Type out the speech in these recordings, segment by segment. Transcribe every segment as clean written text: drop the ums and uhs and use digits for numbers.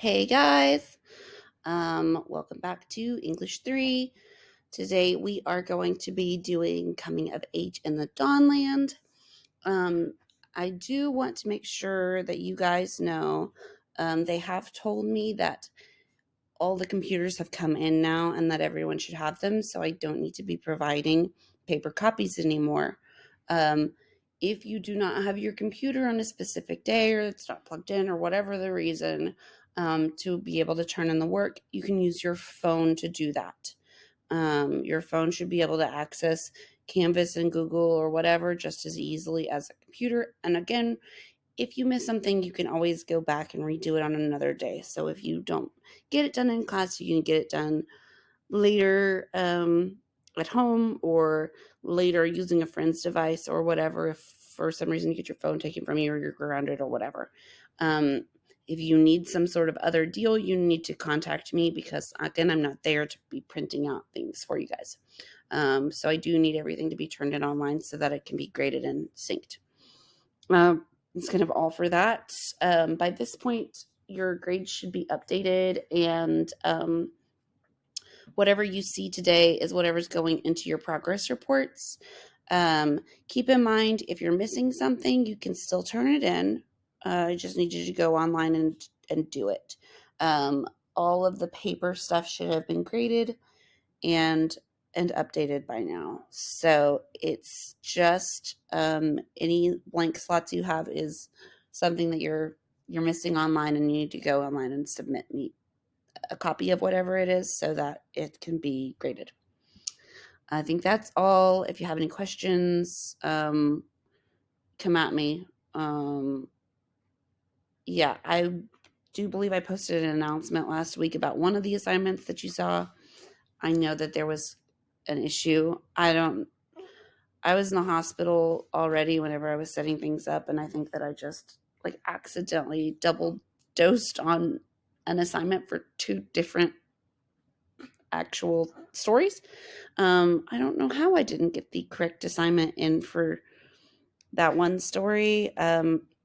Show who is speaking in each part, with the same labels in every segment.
Speaker 1: Hey guys, welcome back to English 3. Today we are going to be doing Coming of Age in the Dawnland. I do want to make sure that you guys know they have told me that all the computers have come in now and that everyone should have them, so I don't need to be providing paper copies anymore. Um, if you do not have your computer on a specific day or it's not plugged in or whatever the reason to be able to turn in the work, you can use your phone to do that. Your phone should be able to access Canvas and Google or whatever just as easily as a computer. And again, if you miss something, you can always go back and redo it on another day. So if you don't get it done in class, you can get it done later at home or later using a friend's device or whatever. If for some reason you get your phone taken from you or you're grounded or whatever. If you need some sort of other deal, you need to contact me because, again, I'm not there to be printing out things for you guys. So I do need everything to be turned in online so that it can be graded and synced. It's kind of all for that. By this point, your grades should be updated, and whatever you see today is whatever's going into your progress reports. Keep in mind, if you're missing something, you can still turn it in. I just need you to go online and do it. All of the paper stuff should have been graded and updated by now. So it's just any blank slots you have is something that you're missing online, and you need to go online and submit me a copy of whatever it is so that it can be graded. I think that's all. If you have any questions, come at me. Yeah, I do believe I posted an announcement last week about one of the assignments that you saw. I know that there was an issue. I was in the hospital already whenever I was setting things up, and I think that I just accidentally double dosed on an assignment for two different actual stories. I don't know how I didn't get the correct assignment in for that one story.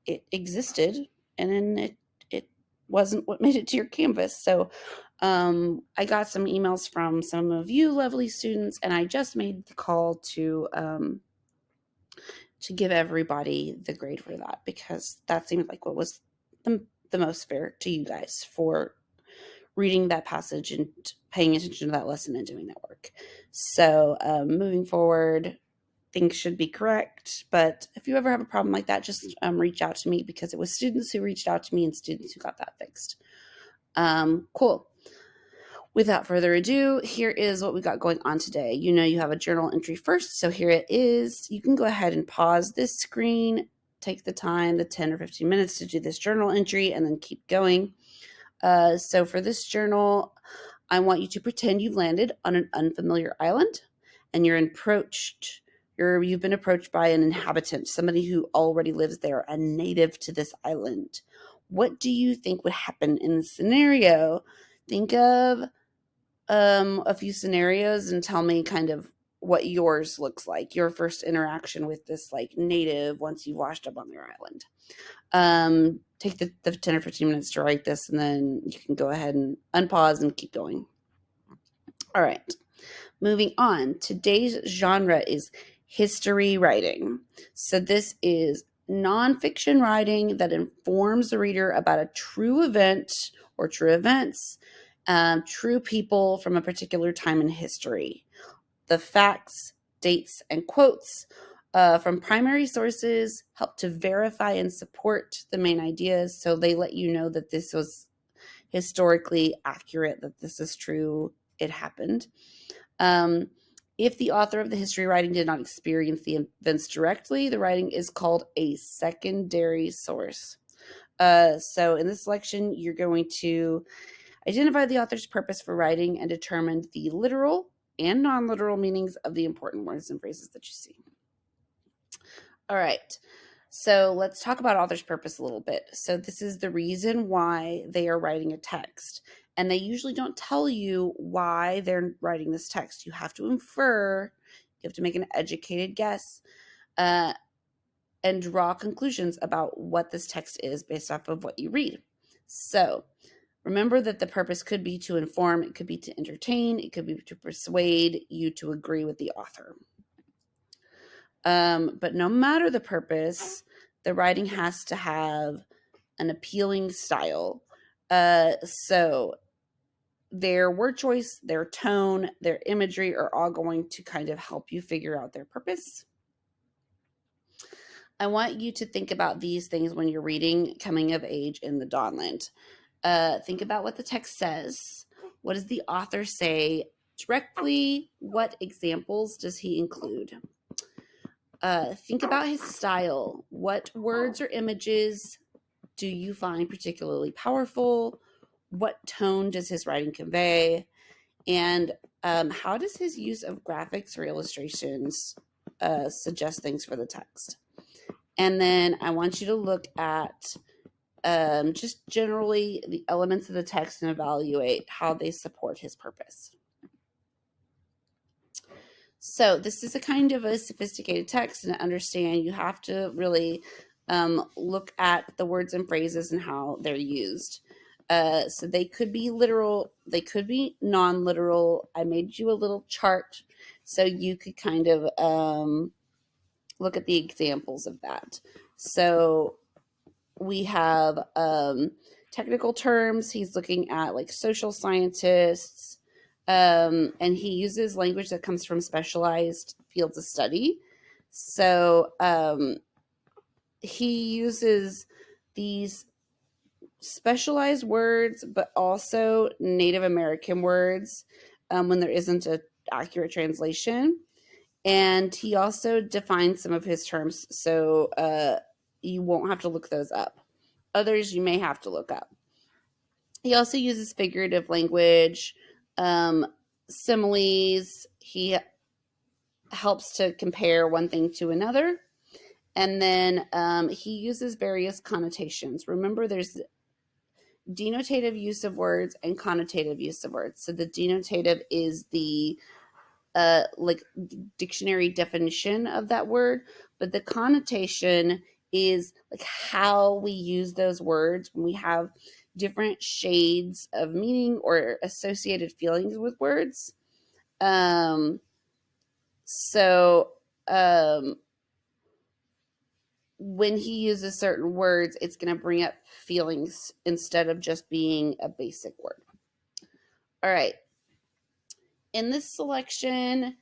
Speaker 1: It existed, and then it wasn't what made it to your Canvas. So I got some emails from some of you lovely students, and I just made the call to give everybody the grade for that because that seemed like what was the most fair to you guys for reading that passage and paying attention to that lesson and doing that work. So moving forward, things should be correct. But if you ever have a problem like that, just reach out to me because it was students who reached out to me and students who got that fixed. Cool. Without further ado, here is what we got going on today. You know you have a journal entry first, so here it is. You can go ahead and pause this screen, take the time, the 10 or 15 minutes to do this journal entry, and then keep going. So for this journal, I want you to pretend you've landed on an unfamiliar island and you've been approached by an inhabitant, somebody who already lives there, a native to this island. What do you think would happen in this scenario? Think of a few scenarios and tell me kind of what yours looks like, your first interaction with this native once you've washed up on their island. Take the 10 or 15 minutes to write this, and then you can go ahead and unpause and keep going. All right, moving on. Today's genre is history writing. So this is nonfiction writing that informs the reader about a true event or true events, true people from a particular time in history. The facts, dates, and quotes from primary sources help to verify and support the main ideas. So they let you know that this was historically accurate, that this is true, it happened. If the author of the history writing did not experience the events directly, the writing is called a secondary source. So in this section, you're going to identify the author's purpose for writing and determine the literal and non-literal meanings of the important words and phrases that you see. All right, so let's talk about author's purpose a little bit. So this is the reason why they are writing a text, and they usually don't tell you why they're writing this text. You have to infer, you have to make an educated guess, and draw conclusions about what this text is based off of what you read. So Remember that the purpose could be to inform, it could be to entertain, it could be to persuade you to agree with the author. But no matter the purpose, the writing has to have an appealing style. So their word choice, their tone, their imagery are all going to kind of help you figure out their purpose. I want you to think about these things when you're reading Coming of Age in the Dawnland. Think about what the text says. What does the author say directly? What examples does he include? Think about his style. What words or images do you find particularly powerful? What tone does his writing convey? And how does his use of graphics or illustrations suggest things for the text? And then I want you to look at just generally the elements of the text and evaluate how they support his purpose. So this is a kind of a sophisticated text, and to understand, you have to really look at the words and phrases and how they're used. So they could be literal, they could be non-literal. I made you a little chart so you could kind of look at the examples of that. So we have technical terms. He's looking at like social scientists, and he uses language that comes from specialized fields of study. So he uses these specialized words, but also Native American words when there isn't an accurate translation. And he also defines some of his terms, so you won't have to look those up. Others you may have to look up. He also uses figurative language, similes. He helps to compare one thing to another. And then he uses various connotations. Remember, there's denotative use of words and connotative use of words. So the denotative is the like dictionary definition of that word, but the connotation is like how we use those words when we have different shades of meaning or associated feelings with words. So when he uses certain words, it's going to bring up feelings instead of just being a basic word. All right. In this selection,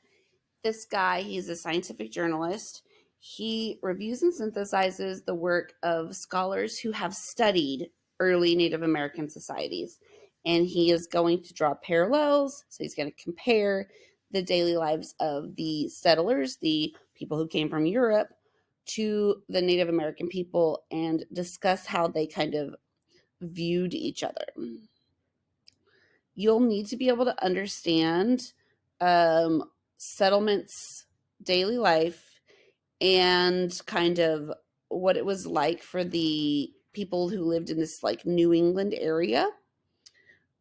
Speaker 1: this guy, he's a scientific journalist. He reviews and synthesizes the work of scholars who have studied early Native American societies. And he is going to draw parallels. So he's going to compare the daily lives of the settlers, the people who came from Europe, to the Native American people and discuss how they kind of viewed each other. You'll need to be able to understand settlements, daily life, and kind of what it was like for the people who lived in this like New England area.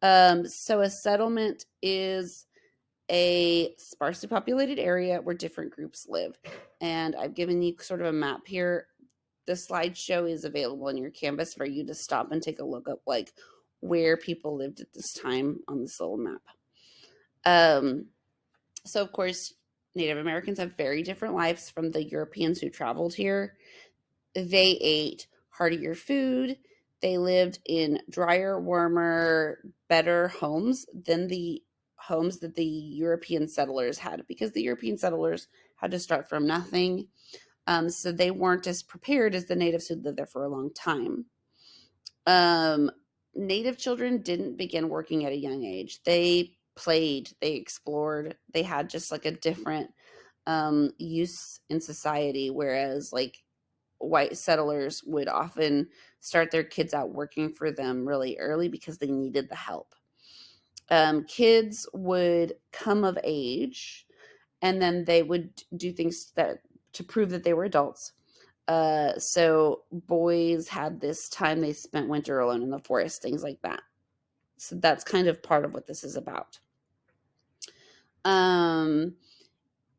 Speaker 1: So a settlement is a sparsely populated area where different groups live. And I've given you sort of a map here. The slideshow is available in your Canvas for you to stop and take a look at like where people lived at this time on this little map. So of course, Native Americans have very different lives from the Europeans who traveled here. They ate heartier food. They lived in drier, warmer, better homes than the homes that the European settlers had, because the European settlers had to start from nothing. So they weren't as prepared as the natives who'd lived there for a long time. Native children didn't begin working at a young age. They played, they explored, they had just like a different use in society, whereas like white settlers would often start their kids out working for them really early because they needed the help. Kids would come of age and then they would do things that to prove that they were adults. So boys had this time they spent winter alone in the forest, things like that. So that's kind of part of what this is about.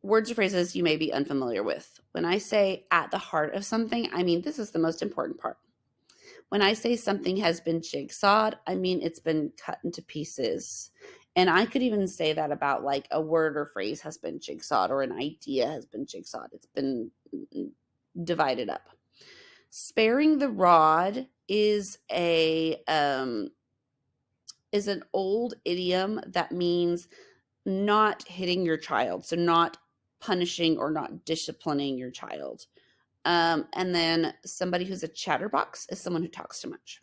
Speaker 1: Words or phrases you may be unfamiliar with. When I say at the heart of something, I mean this is the most important part. When I say something has been jigsawed, I mean it's been cut into pieces. And I could even say that about like a word or phrase has been jigsawed or an idea has been jigsawed. It's been divided up. Sparing the rod is an old idiom that means not hitting your child, so not punishing or not disciplining your child. And then somebody who's a chatterbox is someone who talks too much.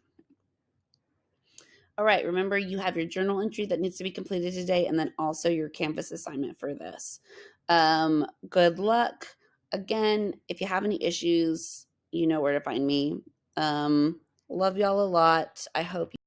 Speaker 1: All right, remember you have your journal entry that needs to be completed today, and then also your Canvas assignment for this. Good luck. Again, if you have any issues, you know where to find me. Love y'all a lot. I hope